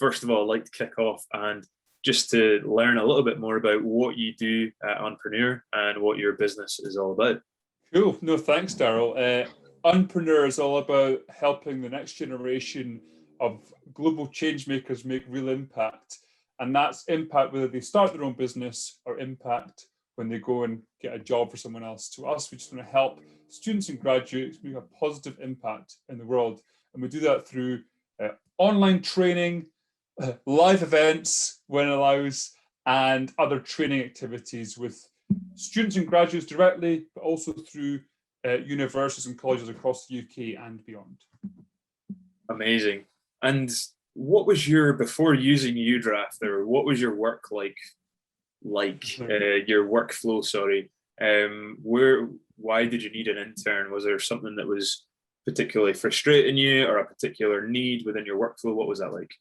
first of all, I'd like to kick off and just to learn a little bit more about what you do at UNpreneur and what your business is all about. Cool. No, thanks, Daryl. UNpreneur is all about helping the next generation of global change makers make real impact. And that's impact whether they start their own business or impact when they go and get a job for someone else. To us, we just want to help students and graduates make a positive impact in the world. And we do that through online training, live events when it allows, and other training activities with students and graduates directly, but also through universities and colleges across the UK and beyond. Amazing. And what was before using Udrafter, what was your work like your workflow, sorry. Why did you need an intern? Was there something that was particularly frustrating you or a particular need within your workflow? What was that like?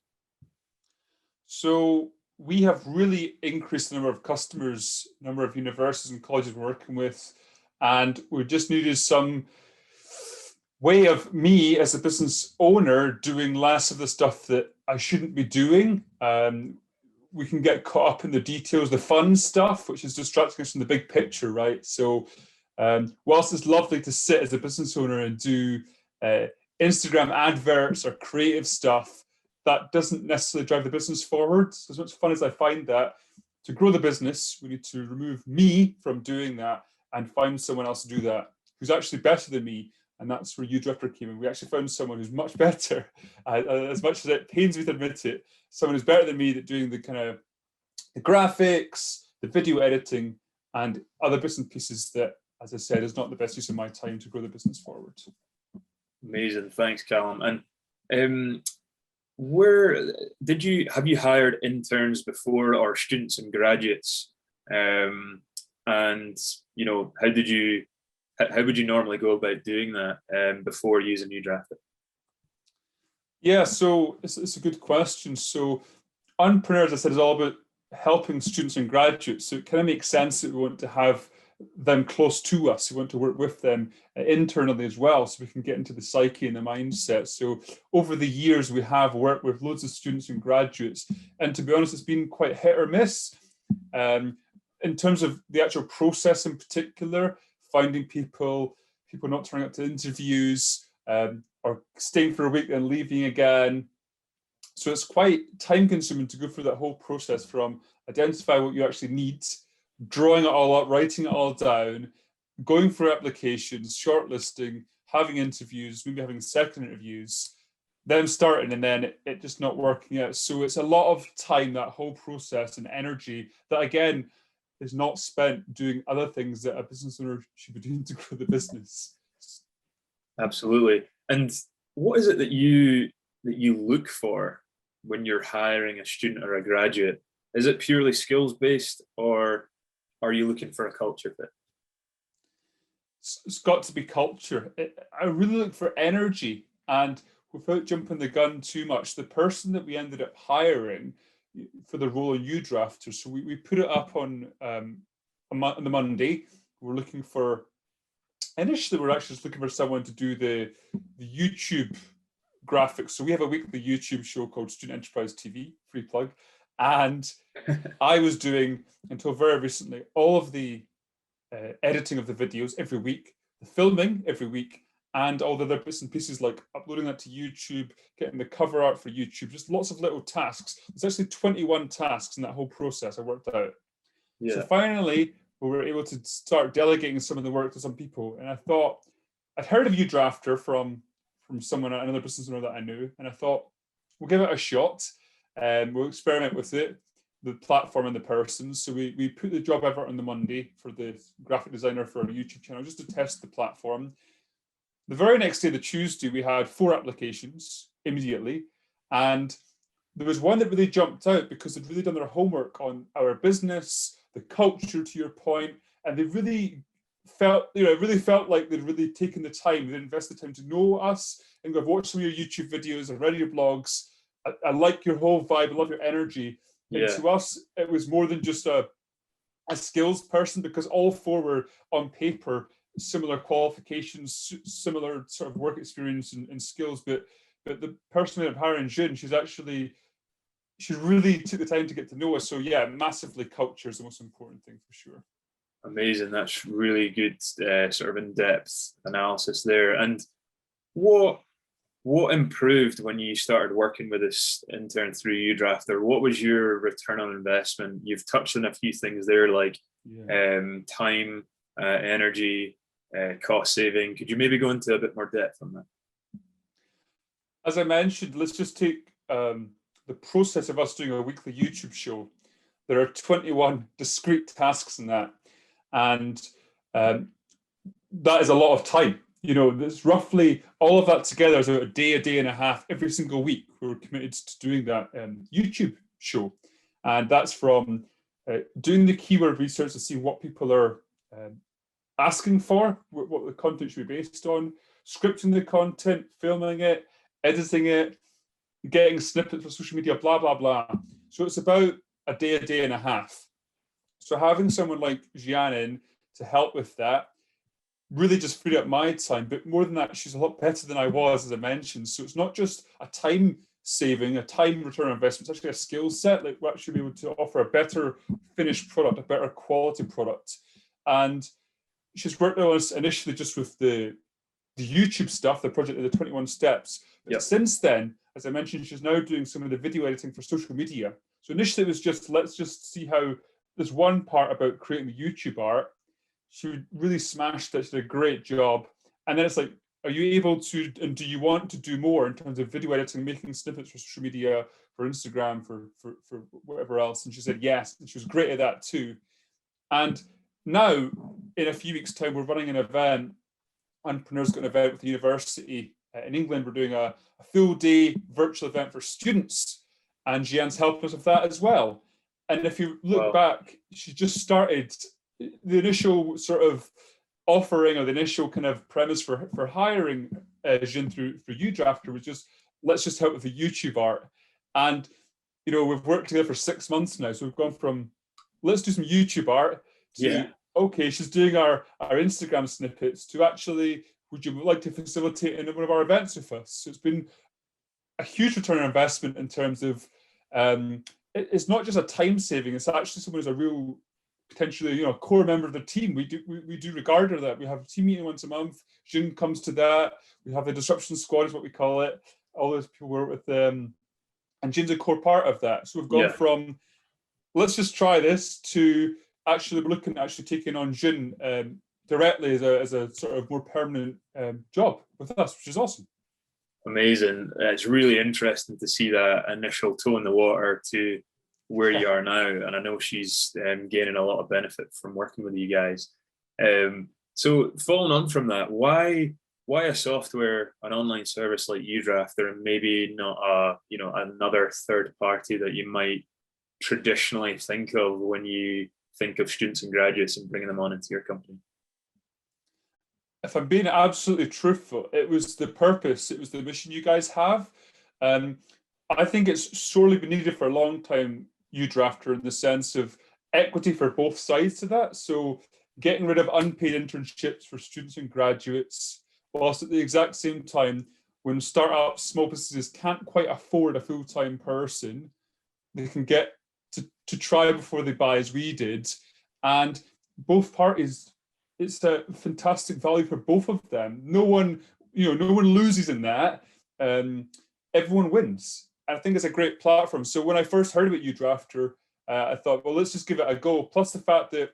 So we have really increased the number of customers, number of universities and colleges we're working with, and we just needed some way of me as a business owner doing less of the stuff that I shouldn't be doing. We can get caught up in the details, the fun stuff, which is distracting us from the big picture, right? So whilst it's lovely to sit as a business owner and do Instagram adverts or creative stuff, that doesn't necessarily drive the business forward. So as much fun as I find that, to grow the business, we need to remove me from doing that and find someone else to do that who's actually better than me. And that's where Udrafter came in. We actually found someone who's much better, as much as it pains me to admit it, someone who's better than me at doing the kind of the graphics, the video editing, and other bits and pieces that, as I said, is not the best use of my time to grow the business forward. Amazing, thanks, Callum. And have you hired interns before, or students and graduates? And how would you normally go about doing that before using Udrafter? Yeah, so it's a good question. So UNpreneur, as I said, is all about helping students and graduates. So it kind of makes sense that we want to have them close to us. We want to work with them internally as well, so we can get into the psyche and the mindset. So over the years, we have worked with loads of students and graduates. And to be honest, it's been quite hit or miss. In terms of the actual process in particular, finding people not turning up to interviews, or staying for a week and leaving again. So it's quite time consuming to go through that whole process from identify what you actually need, drawing it all up, writing it all down, going through applications, shortlisting, having interviews, maybe having second interviews, then starting and then it just not working out. So it's a lot of time, that whole process, and energy that, again, is not spent doing other things that a business owner should be doing to grow the business. Absolutely. And what is it that you look for when you're hiring a student or a graduate? Is it purely skills based, or are you looking for a culture fit? It's got to be culture. I really look for energy, and without jumping the gun too much, the person that we ended up hiring for the role of Udrafter, so we put it up on the Monday. We're looking for, initially we're actually just looking for someone to do the YouTube graphics. So we have a weekly YouTube show called Student Enterprise TV, free plug. And I was doing, until very recently, all of the editing of the videos every week, the filming every week, and all the other bits and pieces like uploading that to YouTube, getting the cover art for YouTube, just lots of little tasks. There's actually 21 tasks in that whole process I worked out. Yeah. So finally, we were able to start delegating some of the work to some people. And I thought, I'd heard of Udrafter from someone, another business owner that I knew, and I thought, we'll give it a shot and we'll experiment with it, the platform and the person. So we put the job advert on the Monday for the graphic designer for our YouTube channel, just to test the platform. The very next day, the Tuesday, we had 4 applications immediately. And there was one that really jumped out because they'd really done their homework on our business, the culture, to your point, and they really felt like they'd really taken the time, they'd invested the time to know us, and I've watched some of your YouTube videos, I've read your blogs, I like your whole vibe, I love your energy. Yeah. And to us, it was more than just a skills person, because all 4 were on paper similar qualifications, similar sort of work experience and skills, but the person we have hiring, June, she's actually she really took the time to get to know us. So yeah, massively culture is the most important thing for sure. Amazing. That's really good sort of in-depth analysis there. And what improved when you started working with this intern through Udrafter? What was your return on investment? You've touched on a few things there, like time, energy, cost saving. Could you maybe go into a bit more depth on that? As I mentioned, let's just take the process of us doing a weekly YouTube show. There are 21 discrete tasks in that, and that is a lot of time. You know, there's roughly all of that together is about a day and a half every single week. We're committed to doing that YouTube show, and that's from doing the keyword research to see what people are asking for, what the content should be based on, scripting the content, filming it, editing it, getting snippets for social media, blah, blah, blah. So it's about a day and a half. So having someone like Jian in to help with that really just freed up my time. But more than that, she's a lot better than I was, as I mentioned. So it's not just a time saving, a time return on investment, it's actually a skill set. Like we're actually able to offer a better finished product, a better quality product. And she's worked on us initially just with the YouTube stuff, the project of the 21 steps. But since then, as I mentioned, she's now doing some of the video editing for social media. So initially it was just, let's just see how there's one part about creating the YouTube art. She really smashed it. She did a great job. And then it's like, are you able to, and do you want to do more in terms of video editing, making snippets for social media, for Instagram, for whatever else? And she said yes. And she was great at that too. And now, in a few weeks' time, we're running an event. UNpreneur's got an event with the university in England. We're doing a full day virtual event for students. And Jian's helping us with that as well. And if you look back, she just started the initial sort of offering, or the initial kind of premise for hiring Jian through Udrafter was just, let's just help with the YouTube art. And, you know, we've worked together for 6 months now. So we've gone from, let's do some YouTube art to, okay, she's doing our Instagram snippets, to actually, would you like to facilitate in one of our events with us? So it's been a huge return on investment in terms of, it's not just a time saving, it's actually someone who's a real, potentially, you know, core member of the team. We do regard her that. We have a team meeting once a month. June comes to that. We have the disruption squad is what we call it. All those people work with them. And June's a core part of that. So we've gone from, let's just try this, to actually looking at actually taking on June directly as a sort of more permanent job with us, which is awesome. Amazing. It's really interesting to see that initial toe in the water to where you are now. And I know she's gaining a lot of benefit from working with you guys. So following on from that, why a software, an online service like Udrafter, and maybe not another third party that you might traditionally think of when you think of students and graduates and bringing them on into your company? If I'm being absolutely truthful, it was the purpose, it was the mission you guys have. I think it's sorely been needed for a long time, Udrafter, in the sense of equity for both sides to that. So getting rid of unpaid internships for students and graduates, whilst at the exact same time, when startups, small businesses can't quite afford a full-time person, they can get to try before they buy, as we did. And both parties, it's a fantastic value for both of them. No one loses in that. Everyone wins. I think it's a great platform. So when I first heard about Udrafter, I thought, well, let's just give it a go. Plus the fact that,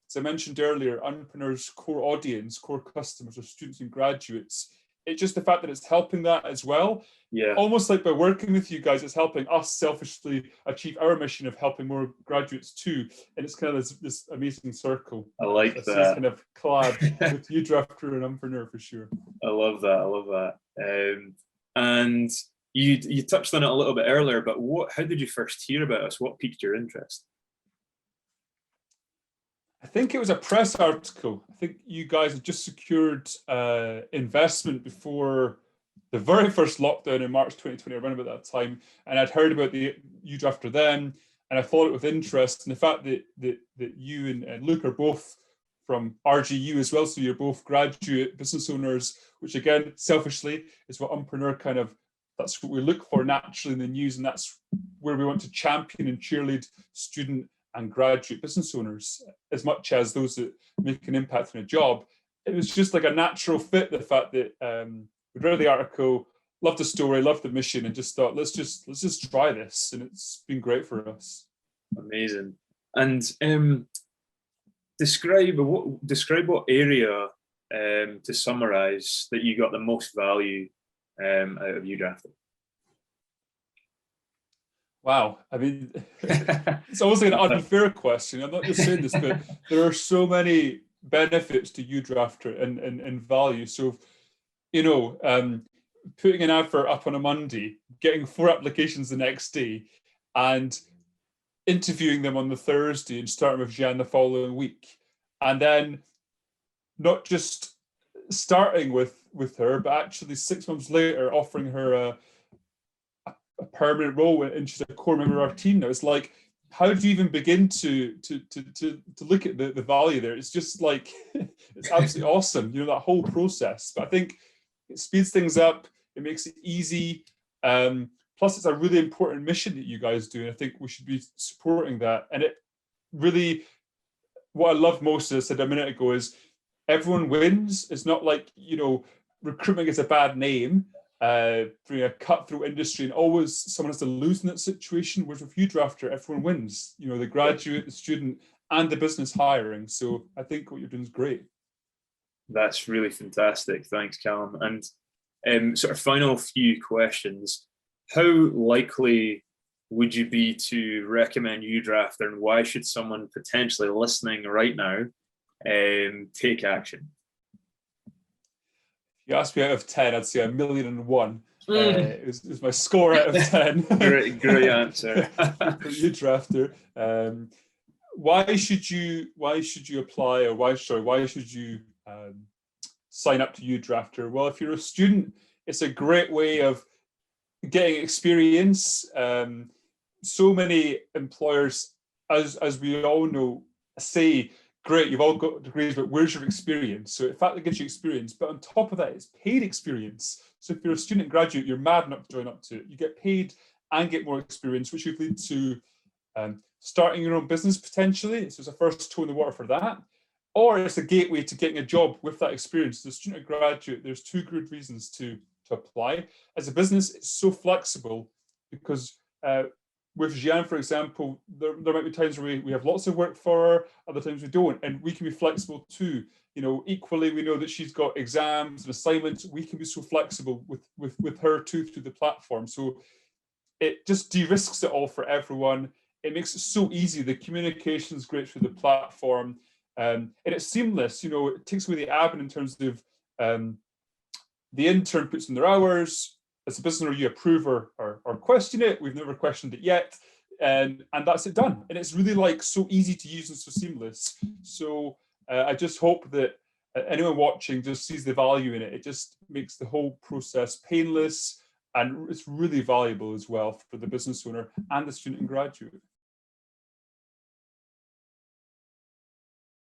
as I mentioned earlier, UNpreneur's core audience, core customers are students and graduates. It's just the fact that it's helping that as well. Yeah. Almost like by working with you guys, it's helping us selfishly achieve our mission of helping more graduates too. And it's kind of this amazing circle. I like that. It's kind of collab with Udrafter and UNpreneur for sure. I love that. And you touched on it a little bit earlier, but how did you first hear about us? What piqued your interest? I think it was a press article. I think you guys had just secured investment before the very first lockdown in March 2020, around about that time. And I'd heard about the Udrafter then, and I followed it with interest. And the fact that you and Luke are both from RGU as well, so you're both graduate business owners, which again, selfishly, is what UNpreneur kind of That's what we look for naturally in the news, and that's where we want to champion and cheerlead student and graduate business owners as much as those that make an impact in a job. It was just like a natural fit, the fact that we'd read the article, loved the story, loved the mission, and just thought, let's just try this, and it's been great for us. Amazing. And describe what area, to summarize, that you got the most value out of Udrafter. Wow, I mean, it's almost like an unfair question. I'm not just saying this, but there are so many benefits to Udrafter and value. So, you know, putting an advert up on a Monday, getting 4 applications the next day, and interviewing them on the Thursday and starting with Jan the following week, and then not just starting with her, but actually 6 months later offering her a permanent role, and she's a core member of our team now. It's like, how do you even begin to look at the value there? It's just like, it's absolutely awesome, you know, that whole process. But I think it speeds things up, it makes it easy. Plus, it's a really important mission that you guys do, and I think we should be supporting that. And it really, what I love most, as I said a minute ago, is everyone wins. It's not like, you know, recruitment gets a bad name for a cutthroat industry, and always someone has to lose in that situation. Whereas with Udrafter, everyone wins. You know, the graduate, the student, and the business hiring. So I think what you're doing is great. That's really fantastic. Thanks, Callum. And sort of final few questions. How likely would you be to recommend Udrafter, and why should someone potentially listening right now take action? If you asked me out of 10, I'd say 1,000,001. It was my score out of 10. great answer. Udrafter. Why should you apply, or why should you sign up to Udrafter? Well, if you're a student, it's a great way of getting experience. So many employers, as we all know, say, great, you've all got degrees, but where's your experience? So in fact, it gives you experience, but on top of that, it's paid experience. So if you're a student graduate, you're mad not to join up to it. You get paid and get more experience, which would lead to starting your own business potentially. So it's a first toe in the water for that. Or it's a gateway to getting a job with that experience. The student or graduate, there's 2 good reasons to apply. As a business, it's so flexible, because with Jian, for example, there might be times where we have lots of work for her, other times we don't, and we can be flexible too. You know, equally, we know that she's got exams and assignments. We can be so flexible with her too through the platform. So it just de-risks it all for everyone. It makes it so easy. The communication is great through the platform, and it's seamless. You know, it takes away the admin in terms of the intern puts in their hours. As a business owner, you approve or question it. We've never questioned it yet, and that's it done. And it's really like so easy to use and so seamless. So I just hope that anyone watching just sees the value in it. It just makes the whole process painless, and it's really valuable as well for the business owner and the student and graduate.